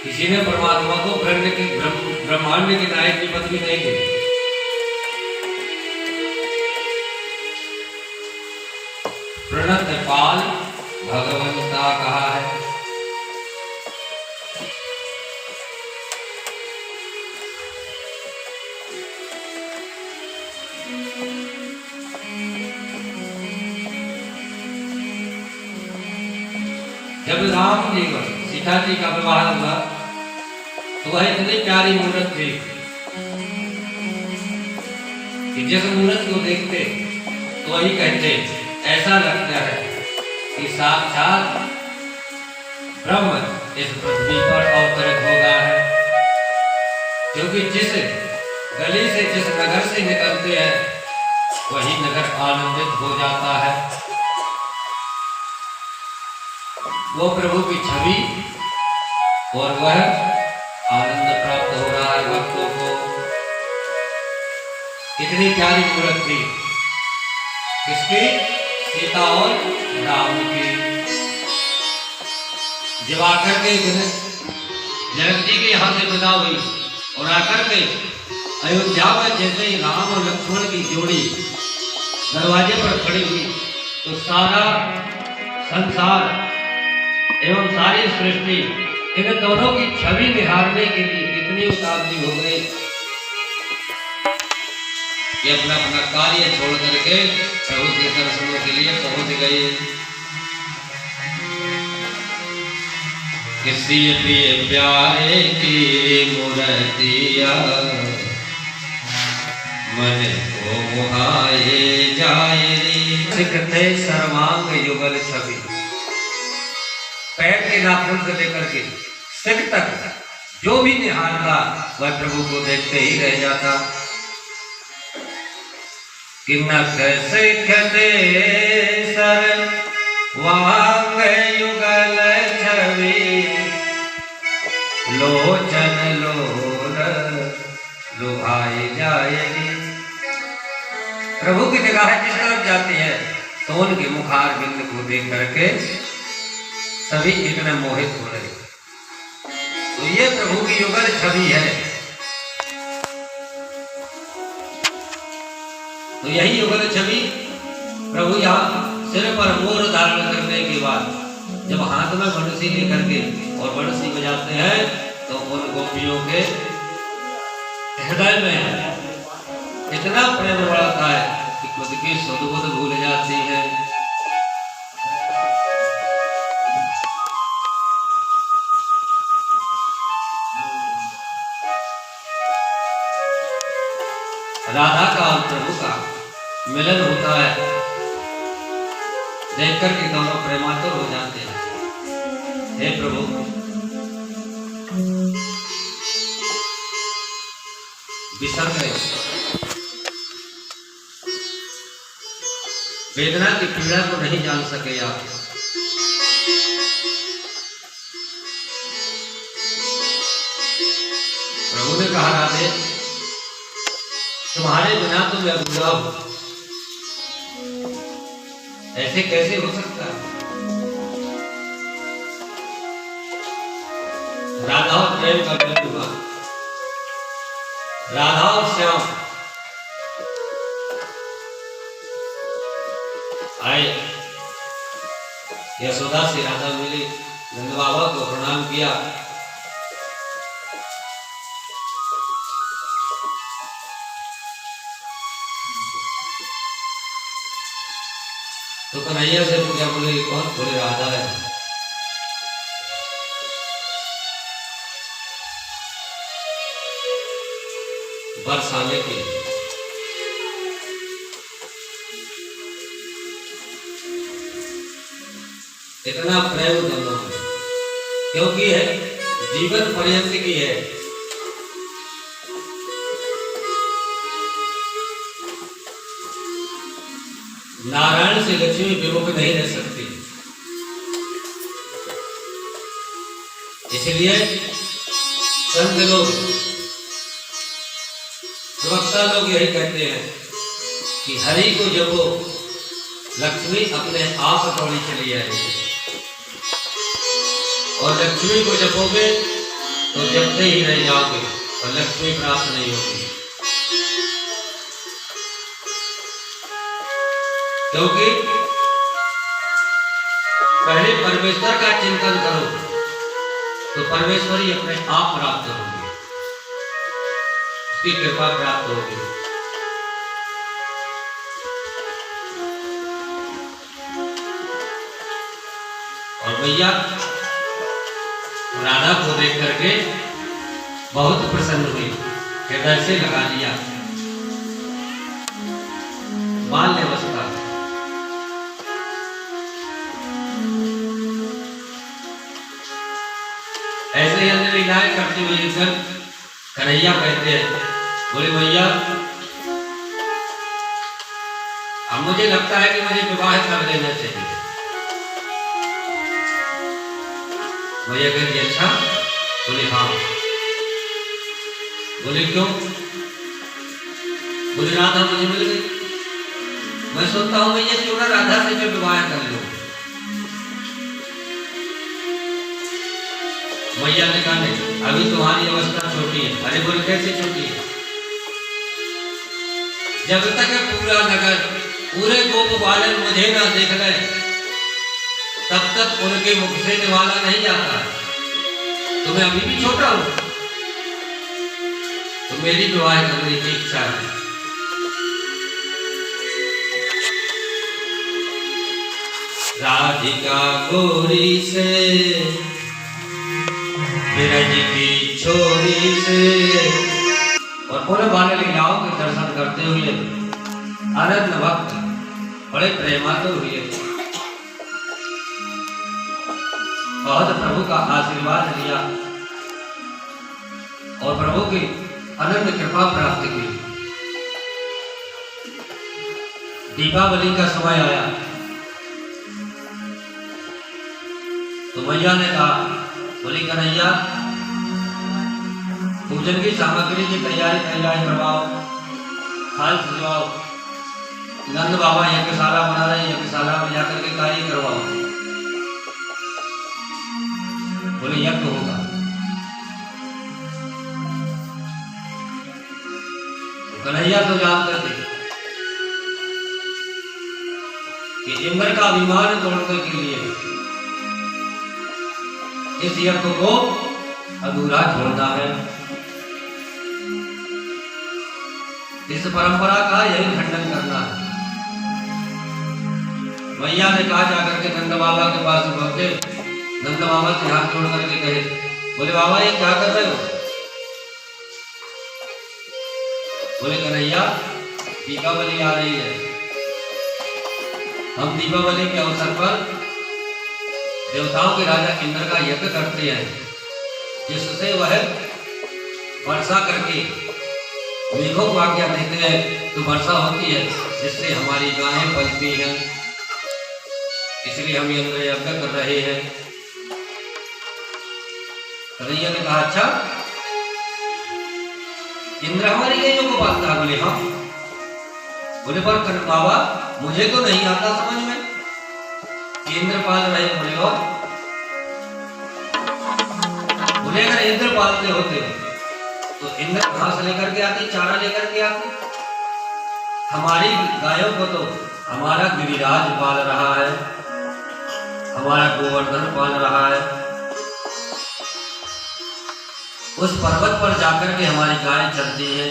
किसी ने परमात्मा को ब्रह्मांड के नायक की पदवी नहीं दी। प्रणत पाल भगवंता कहा है। जब राम जी को सीता जी का विवाह हुआ तो वह इतनी प्यारी मूर्त थी कि जिस मूर्त को देखते तो वही कहते, ऐसा लगता है कि साक्षात ब्रह्म इस पृथ्वी पर अवतरित हो गया है। क्योंकि जिस गली से, जिस नगर से निकलते हैं वही नगर आनंदित हो जाता है। वो प्रभु की छवि और वह आनंद प्राप्त हो रहा है भक्तों को। कितनी प्यारी मूर्त थी किसकी? सीता और राम की। जब आकर के जनक जी के यहाँ से विदा हुई और आकर के अयोध्या में जैसे ही राम और लक्ष्मण की जोड़ी दरवाजे पर खड़ी हुई तो सारा संसार एवं सारी सृष्टि इन दोनों की छवि निहारने के लिए इतनी उतावली हो गई कि अपना अपना कार्य छोड़ करके प्रभु के दर्शनों के लिए पहुंच गए। किसी प्रिय प्यारे की मूर्तिया मन को मोहाए जाए रे। सर्वांग युगल छवि, पैर के नाखून से लेकर के सिर तक जो भी निहारता वह प्रभु को देखते ही रह जाता। कि नख सिखते सर्वांग युगल छवि, लोचन लोर लुभाई जाएगी। प्रभु की निगाहें जिस तरफ जाती है तो उनके मुखार बिंद को देख करके सभी इतने मोहित हो रहे। तो ये प्रभु की युगल छवि है। तो यही युगल छवि प्रभु यहाँ सिर पर मोर धारण करने के बाद जब हाथ में बंसी लेकर के और बंसी बजाते हैं तो उन गोपियों के हृदय में इतना प्रेम बढ़ता है कि खुद की सुध बुध भूल जाती है। राधा का और प्रभु का मिलन होता है, देख कर के दोनों प्रेमातुर हो जाते हैं। हे प्रभु, बिसर गए, वेदना की पीड़ा को नहीं जान सके आप। प्रभु ने कहा, राधे तुम्हारे बिना तो मैं अधूरा हूं, ऐसे कैसे हो सकता है? राधा और प्रेम का मिलन हुआ, राधा और श्याम आए, यशोदा से राधा मिली, नंद बाबा को प्रणाम किया। तो कन्हैया से पूछा, बोले कौन? बोले राधा है। बरसाने के इतना प्रेम दोनों में, क्योंकि है जीवन पर्यंत की है। नारायण से लक्ष्मी विमुख नहीं रह सकती, इसलिए संत लोग, प्रवक्ता लोग यही कहते हैं कि हरि को जपो, लक्ष्मी अपने आप दौड़ी चली आएगी, और लक्ष्मी को जपोगे तो जपते ही रह जाओगे और लक्ष्मी प्राप्त नहीं होगी। क्योंकि पहले परमेश्वर का चिंतन करो तो परमेश्वर ही अपने आप प्राप्त होंगे, उसकी कृपा प्राप्त होगी। और भैया राधा को देख करके बहुत प्रसन्न हुई, हृदय से लगा लिया। बाल्यावस्था ऐसे ही अन्य लीलाएं करती हुई कन्हैया कहते हैं, बोले भैया अब मुझे लगता है कि मुझे विवाह कर लेना चाहिए। भैया कहती अच्छा, बोले हाँ। बोले क्यों? बोले राधा मुझे मिल गई, मैं सोचता हूं भैया क्यों ना राधा से जो विवाह कर लूं। भैया ने कहा नहीं, अभी तुम्हारी अवस्था छोटी है। अरे बोले कैसे छोटी है? जब तक पूरा नगर पूरे गोप बालन मुझे ना देख ले तब तक उनके मुख से निवाला नहीं जाता। तो मैं अभी भी छोटा हूं, तो मेरी विवाह करने की इच्छा है। राधिका गोरी से विरज की छोरी से, और पूरे बाल लीलाओं के दर्शन करते हुए अनंत भक्त बड़े प्रेमातुर हुए, बहुत प्रभु का आशीर्वाद लिया और प्रभु की अनंत कृपा प्राप्त की। दीपावली का समय आया तो मैया ने कहा, बोली कन्हैया पूजन की सामग्री की तैयारी करवाओ, थाल सजवाओ। नंद बाबा यज्ञशाला बना रहे, यज्ञशाला में जाकर के कार्य करवाओ। बोले यज्ञ होगा। तो कन्हैया तो जानते थे कि इंद्र का अभिमान तोड़ने के लिए इस यज्ञ को अधूरा छोड़ना है। इस परंपरा का यही खंडन करना है। मैया ने कहा जाकर के नंद बाबा के पास पहुंचे, नंद बाबा से हाथ जोड़ करके कहे, बोले बाबा ये क्या कर रहे हो? बोले कन्हैया दीपावली आ रही है, हम दीपावली के अवसर पर देवताओं के राजा इंद्र का यज्ञ करते हैं, जिससे वह वर्षा करके मेघों को आज्ञा देते हैं तो वर्षा होती है, जिससे हमारी गायें पलती हैं। इसलिए हम इंद्र यज्ञ कर रहे हैं। कन्हैया ने कहा अच्छा इंद्र हमारी गायों को पालता है? बोले हाँ। बोले पर बाबा मुझे तो नहीं आता समझ में, इंद्र पाल रहे। बोले और? बोले अगर इंद्र पालते होते तो इंद्र घास लेकर के आते, चारा लेकर के आते। हमारी गायों को तो हमारा गिरिराज पाल रहा है, हमारा गोवर्धन पाल रहा है। उस पर्वत पर जाकर के हमारी गाय चलती है,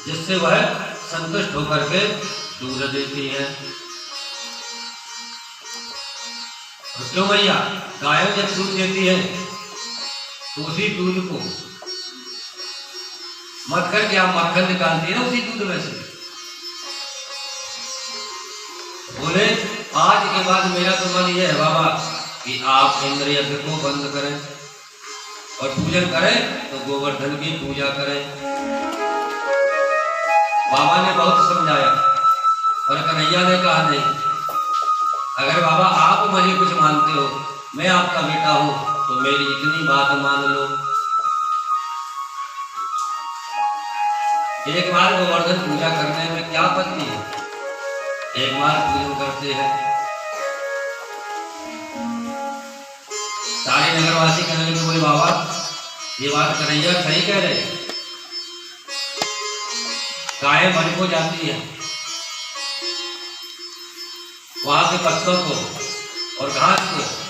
जिससे वह संतुष्ट होकर के दूध देती है। क्यों भैया गायों जब दूध देती है तो उसी दूध को मत करके आप मक्खन निकालती है ना उसी दूध में से। बोले आज के बाद मेरा तो मन यह है बाबा कि आप इंद्र यज्ञ को बंद करें और पूजन करें तो गोवर्धन की पूजा करें। बाबा ने बहुत समझाया और कन्हैया ने कहा नहीं, अगर बाबा आप मुझे कुछ मानते हो, मैं आपका बेटा हूं, तो मेरी इतनी बात मान लो। एक बार गोवर्धन पूजा करने में क्या आपत्ति है, एक बार पूजन करते हैं। सारे नगरवासी कहने लगे बोले बाबा ये बात कन्हैया सही कह रहे। गाय मन को जाती है, वहां के पत्तों को और घास को